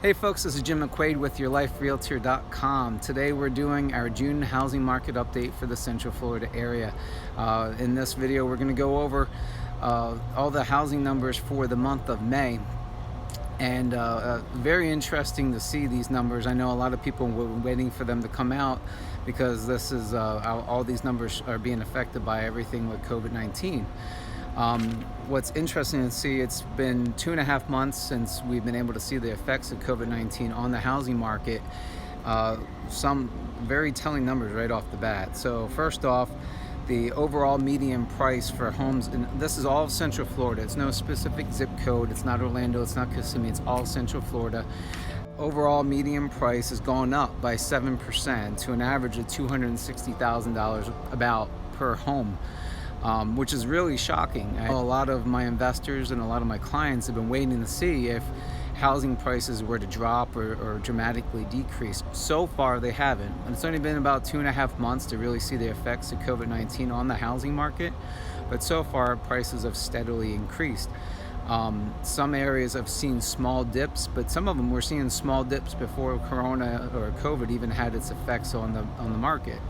Hey folks, this is Jim McQuaid with YourLifeRealtor.com. Today we're doing our June housing market update for the Central Florida area. In this video we're going to go over all the housing numbers for the month of May. And very interesting to see these numbers. I know a lot of people were waiting for them to come out because this is all these numbers are being affected by everything with COVID-19. What's interesting to see, it's been 2.5 months since we've been able to see the effects of COVID-19 on the housing market. Some very telling numbers right off the bat. So first off, the overall median price for homes, and this is all of Central Florida. It's no specific zip code. It's not Orlando. It's not Kissimmee. It's all Central Florida. Overall median price has gone up by 7% to an average of $260,000 about per home. Which is really shocking. A lot of my investors and a lot of my clients have been waiting to see if housing prices were to drop or dramatically decrease. So far they haven't. And it's only been about 2.5 months to really see the effects of COVID-19 on the housing market, but so far prices have steadily increased. Some areas have seen small dips, but some of them were seeing small dips before Corona or COVID even had its effects on the market.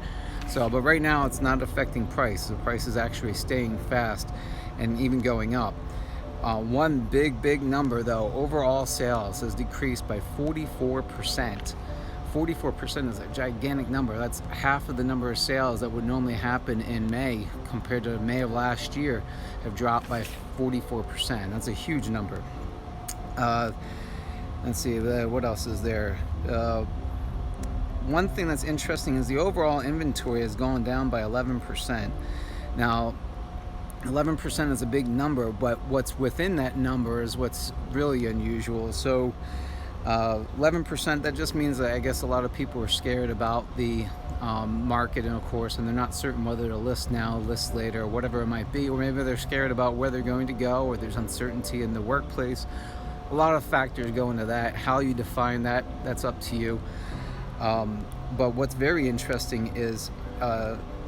So, but right now it's not affecting price. The price is actually staying fast and even going up. One big number though, overall sales has decreased by 44%. 44% is a gigantic number. That's half of the number of sales that would normally happen in May compared to May of last year have dropped by 44%. That's a huge number. Let's see, what else is there? One thing that's interesting is the overall inventory has gone down by 11%. Now, 11% is a big number, but what's within that number is what's really unusual. So 11%, that just means that I guess a lot of people are scared about the market, and of course, and they're not certain whether to list now, list later, or whatever it might be, or maybe they're scared about where they're going to go, or there's uncertainty in the workplace. A lot of factors go into that. How you define that, that's up to you. But what's very interesting is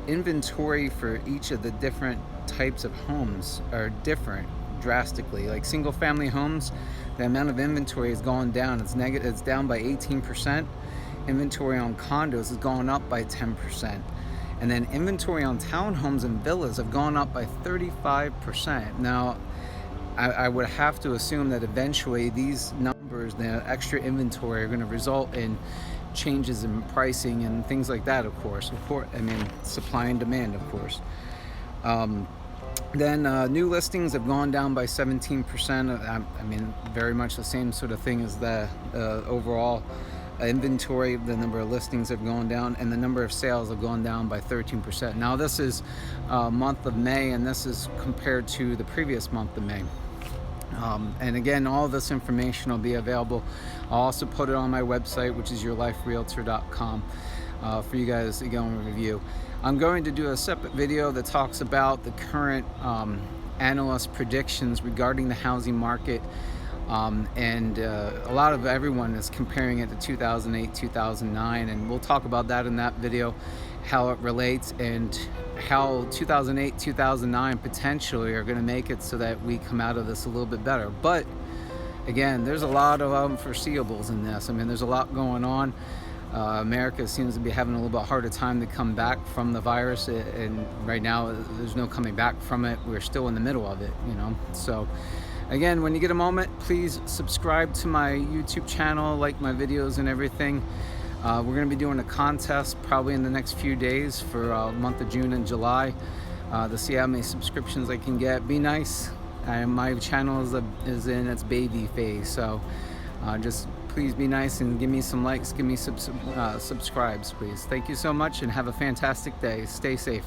inventory for each of the different types of homes are different drastically. Like single family homes, the amount of inventory has gone down. It's down by 18%. Inventory on condos has gone up by 10%. And then inventory on townhomes and villas have gone up by 35%. Now, I would have to assume that eventually these numbers, the extra inventory, are going to result in changes in pricing and things like that, of course. I mean, supply and demand, of course. Then new listings have gone down by 17%. I mean, very much the same sort of thing as the overall inventory. The number of listings have gone down, and the number of sales have gone down by 13%. Now, this is month of May, and this is compared to the previous month of May. And again, all of this information will be available. I'll also put it on my website, which is YourLifeRealtor.com, for you guys to go and review. I'm going to do a separate video that talks about the current analyst predictions regarding the housing market. And a lot of everyone is comparing it to 2008, 2009, and we'll talk about that in that video, how it relates and how 2008, 2009 potentially are going to make it so that we come out of this a little bit better. But again, there's a lot of unforeseeables in this. I mean, there's a lot going on. America seems to be having a little bit harder time to come back from the virus, and right now there's no coming back from it. We're still in the middle of it, you know. So again, when you get a moment, please subscribe to my YouTube channel, like my videos and everything. We're going to be doing a contest probably in the next few days for month of June and July to see how many subscriptions I can get. Be nice. My channel is in its baby phase, so just please be nice and give me some likes, give me some subscribes, please. Thank you so much and have a fantastic day. Stay safe.